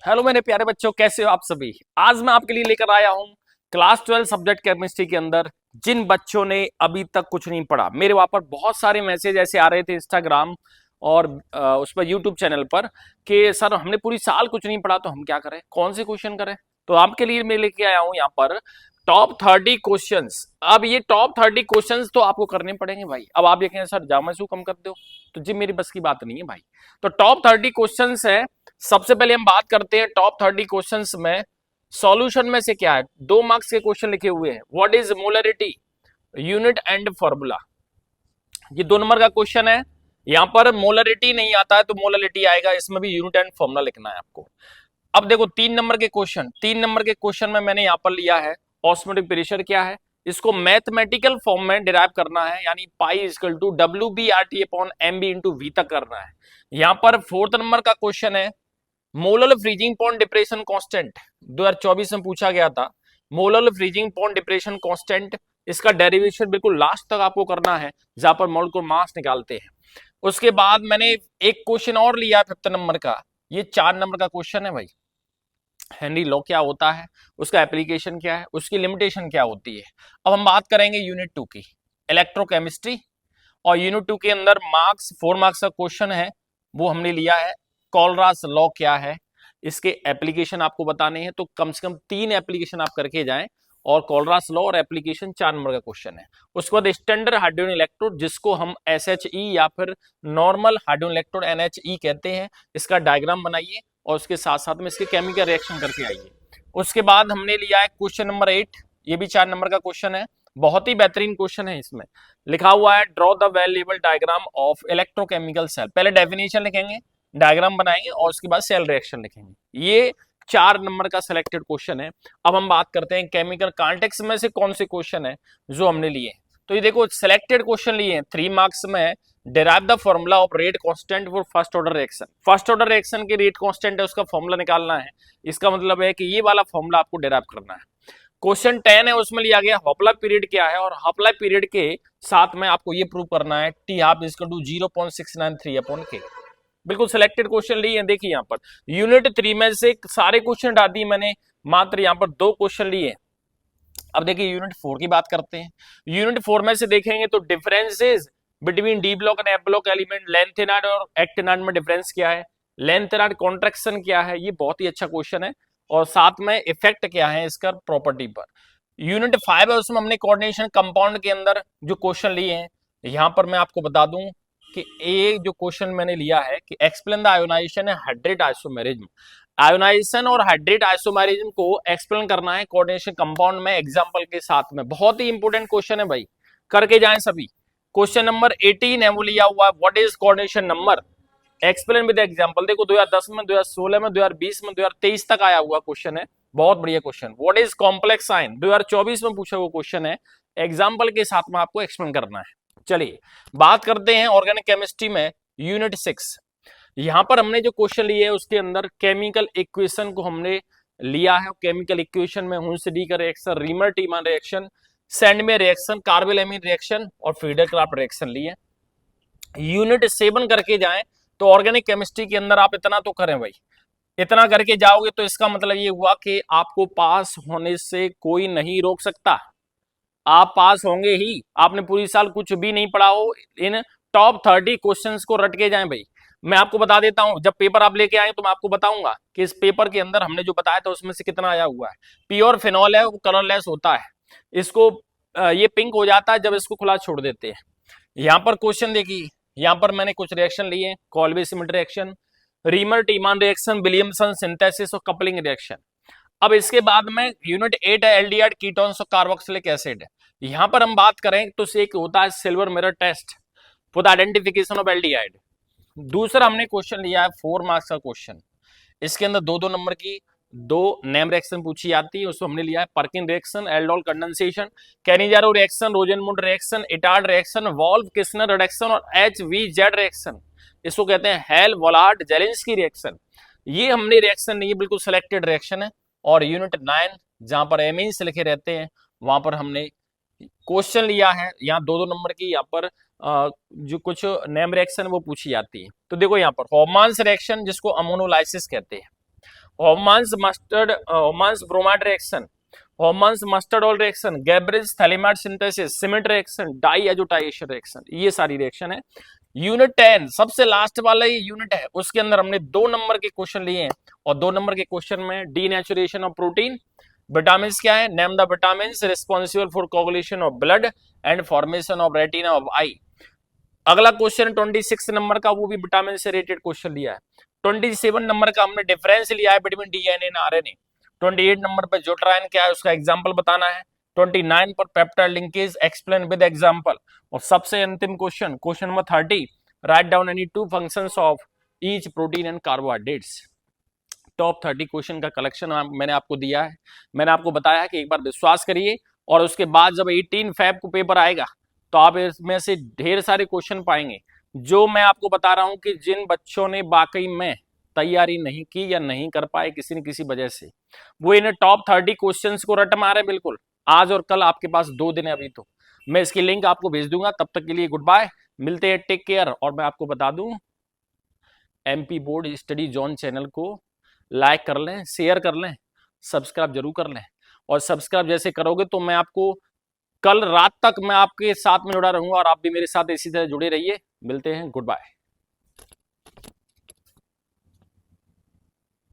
Hello मेरे प्यारे बच्चों, कैसे हो आप सभी। आज मैं आपके लिए लेकर आया हूं क्लास 12 सब्जेक्ट केमिस्ट्री के अंदर जिन बच्चों ने अभी तक कुछ नहीं पढ़ा। मेरे वहां पर बहुत सारे मैसेज ऐसे आ रहे थे इंस्टाग्राम और उस पर यूट्यूब चैनल पर कि सर हमने पूरी साल कुछ नहीं पढ़ा, तो हम क्या करें, कौन से क्वेश्चन करें। तो आपके लिए मैं लेके आया हूं यहाँ पर टॉप 30 क्वेश्चंस। अब ये टॉप 30 क्वेश्चंस तो आपको करने पड़ेंगे भाई। अब आप ये कहें सर जामाशू कम कर दो, तो जी मेरी बस की बात नहीं है भाई। तो टॉप 30 क्वेश्चंस है। सबसे पहले हम बात करते हैं टॉप 30 क्वेश्चंस में सॉल्यूशन में से क्या है। 2 मार्क्स के क्वेश्चन लिखे हुए हैं। What is molarity, unit and formula. ये 2 नंबर का क्वेश्चन है। यहां पर मोलरिटी नहीं आता है तो मोलरिटी आएगा, इसमें भी यूनिट एंड फॉर्मूला लिखना है आपको। अब देखो 3 नंबर के क्वेश्चन, 3 नंबर के क्वेश्चन में मैंने यहां पर लिया है ऑस्मोटिक प्रेशर क्या है, इसको मैथमेटिकल फॉर्म में डिराइव करना है, यानी pi equal to WBRT upon MB into V तक करना है। यहां पर 4th नंबर का क्वेश्चन है molar freezing point depression constant, 2024 में पूछा गया था। Molar freezing point depression constant, इसका डेरिवेशन बिल्कुल लास्ट तक आपको करना है जहां पर मोलकुलर मास निकालते हैं। उसके बाद मैंने एक क्वेश्चन और लिया 5th नंबर का, ये 4 नंबर का क्वेश्चन है भाई। हेनरी लॉ क्या होता है, उसका एप्लीकेशन क्या है, उसकी लिमिटेशन क्या होती है। अब हम बात करेंगे यूनिट 2 की, इलेक्ट्रोकेमिस्ट्री। और यूनिट 2 के अंदर 4 मार्क्स का क्वेश्चन है, वो हमने लिया है कॉलरास लॉ क्या है, इसके एप्लीकेशन आपको बताने हैं। तो कम से कम 3 एप्लीकेशन आप करके जाएं। और कॉलरास लॉ और एप्लीकेशन 4 नंबर का क्वेश्चन है। उसके बाद स्टैंडर्ड हाइड्रोजन इलेक्ट्रोड, जिसको हम SHE या फिर नॉर्मल हाइड्रोजन इलेक्ट्रोड NHE कहते हैं, इसका डायग्राम बनाइए और उसके साथ साथ में इसके केमिकल रिएक्शन करके आइए। उसके बाद हमने लिया है क्वेश्चन नंबर 8, ये भी 4 नंबर का क्वेश्चन है, बहुत ही बेहतरीन क्वेश्चन है। इसमें लिखा हुआ है draw the well labelled diagram of electrochemical cell. पहले डेफिनेशन लिखेंगे, डायग्राम बनाएंगे और उसके बाद सेल रिएक्शन लिखेंगे। ये 4 नंबर का सिलेक्टेड क्वेश्चन है। अब हम बात करते हैं केमिकल कॉन्टेक्स्ट में से कौन से क्वेश्चन है जो हमने लिए। तो ये देखो सिलेक्टेड क्वेश्चन लिए हैं 3 मार्क्स में। Derive the formula of rate constant for first order reaction. First order reaction के रेट कांस्टेंट है, उसका फॉर्मूला निकालना है। इसका मतलब है कि ये वाला फॉर्मूला आपको डिराइव करना है। क्वेश्चन 10 है, उसमें लिया गया हाफ लाइफ पीरियड क्या है, और हाफ लाइफ पीरियड के साथ में आपको ये प्रूव करना है T half is to 0.693 upon K. बिल्कुल सिलेक्टेड क्वेश्चन लिए हैं। देखिए यहाँ पर यूनिट 3 में से सारे क्वेश्चन डाल दिए मैंने, मात्र यहाँ पर 2 क्वेश्चन लिए। अब देखिए यूनिट 4 की बात करते हैं। यूनिट 4 में से देखेंगे तो differences between D block and F block element, lanthanide और एक्टिनाइड में डिफरेंस क्या है, लेंथेनाइड कॉन्ट्रैक्शन क्या है, ये बहुत ही अच्छा क्वेश्चन है। और साथ में इफेक्ट क्या है इसका प्रॉपर्टी पर। यूनिट 5 है, उसमें हमने कोऑर्डिनेशन कंपाउंड के अंदर जो क्वेश्चन लिए हैं, यहां पर मैं आपको बता दूं कि एक जो क्वेश्चन मैंने लिया है कि explain the ionization and hydrate isomerism. Ionization और हाइड्रेट आइसोमेरिज्म को एक्सप्लेन करना है कोऑर्डिनेशन कंपाउंड में एग्जांपल के साथ में। बहुत ही इंपॉर्टेंट क्वेश्चन है भाई, करके जाएं सभी। क्वेश्चन नंबर 18 है, वो लिया हुआ है what is coordination number, explain with example. देखो 2010 में, 2016 में, 2020 में, 2023 तक आया हुआ क्वेश्चन है, बहुत बढ़िया question. What is complex sign, 2024 में पूछा हुआ क्वेश्चन है, एग्जांपल के साथ में आपको एक्सप्लेन करना है। चलिए बात करते हैं ऑर्गेनिक केमिस्ट्री में यूनिट 6। यहां पर हमने जो क्वेश्चन लिए है उसके अंदर केमिकल इक्वेशन को हमने लिया है। केमिकल इक्वेशन में हुन से डी का reaction, Reimer Tiemann reaction, Sandmeyer reaction, carbylamine reaction और फ्रीडर-क्राफ्ट रिएक्शन लिए। यूनिट 7 करके जाएं तो ऑर्गेनिक केमिस्ट्री के अंदर आप इतना तो करें भाई। इतना करके जाओगे तो इसका मतलब ये हुआ कि आपको पास होने से कोई नहीं रोक सकता, आप पास होंगे ही। आपने पूरी साल कुछ भी नहीं पढ़ा हो, इन टॉप 30 क्वेश्चंस को रट के जाएं भाई। मैं आपको बता देता हूं, जब पेपर आप लेके आए तो मैं आपको बताऊंगा कि इस पेपर के अंदर हमने जो बताया था उसमें से कितना आया हुआ है। प्योर फिनॉल है, वो कलरलेस होता है, इसको ये पिंक हो जाता है जब इसको खुला छोड़ देते हैं। यहां पर क्वेश्चन देखिए, यहां पर मैंने कुछ रिएक्शन लिए, Kolbe Schmidt reaction, Reimer Tiemann reaction, Williamson synthesis और कपलिंग रिएक्शन। अब इसके बाद में यूनिट 8 है एल्डिहाइड कीटोन्स और कार्बोक्सिलिक एसिड। यहां पर हम बात करें तो एक होता है silver mirror test for the identification of aldehyde. दूसरा हमने क्वेश्चन लिया है 4 मार्क्स का क्वेश्चन, इसके अंदर 2-2 नंबर की 2 नेम रिएक्शन पूछी जाती है। उसको हमने लिया है Perkin reaction, aldol condensation, Cannizzaro reaction, Rosenmund reaction, Etard reaction, Wolff Kishner reduction और HVZ रिएक्शन। इसको कहते हैं हेल वोलार्ड जेलेंस्की रिएक्शन। ये हमने रिएक्शन नहीं, बिल्कुल सिलेक्टेड रिएक्शन है। और यूनिट 9 जहां पर एमीन्स लिखे रहते हैं वहां पर हमने क्वेश्चन लिया है, यहाँ 2-2 नंबर की यहाँ पर जो कुछ नेम रिएक्शन वो पूछी जाती है। तो देखो यहाँ पर हॉफमान्स रिएक्शन जिसको अमोनोलाइसिस कहते हैं, Hofmann's mustard Hofmann's bromide reaction, Hofmann's mustard oil reaction, Gabriel phthalimide synthesis, Schmidt reaction, diazotization reaction, ये सारी रिएक्शन है। यूनिट 10 सबसे लास्ट वाला ये यूनिट है, उसके अंदर हमने 2 नंबर के क्वेश्चन लिए हैं और 2 नंबर के क्वेश्चन में डीनेचुरेशन ऑफ प्रोटीन, विटामिन क्या है, name the vitamin responsible for coagulation of blood and formation of retina of eye. अगला क्वेश्चन 26 नंबर का, वो भी विटामिन से रिलेटेड क्वेश्चन लिया है। 27 नंबर का हमने डिफरेंस लिया है between DNA and RNA. 28 number पर जोट्राइन क्या है उसका एग्जांपल बताना है। 29 पर peptide linkage explain with example. और सबसे अंतिम question, question number 30, write down any 2 functions of each protein and carbohydrates. Top 30 question का कलेक्शन मैंने आपको दिया है। मैंने आपको बताया कि एक बार विश्वास करिए और उसके बाद जब 18 फेब को पेपर आएगा तो आप इसमें से ढेर सारे क्वेश्चन पाएंगे जो मैं आपको बता रहा हूं कि जिन बच्चों ने वाकई में तैयारी नहीं की या नहीं कर पाए किसी न किसी वजह से, वो इन टॉप 30 क्वेश्चंस को रट मारे। बिल्कुल आज और कल आपके पास 2 दिन है अभी, तो मैं इसकी लिंक आपको भेज दूंगा। तब तक के लिए गुड बाय, मिलते हैं, टेक केयर। और मैं आपको बता दूं, MP board study zone channel को लाइक कर लें, शेयर कर लें, सब्सक्राइब जरूर कर लें। और सब्सक्राइब जैसे करोगे तो मैं आपको कल रात तक मैं आपके साथ में जुड़ा रहूंगा और आप भी मेरे साथ इसी तरह जुड़े रहिए। मिलते हैं, गुड बाय।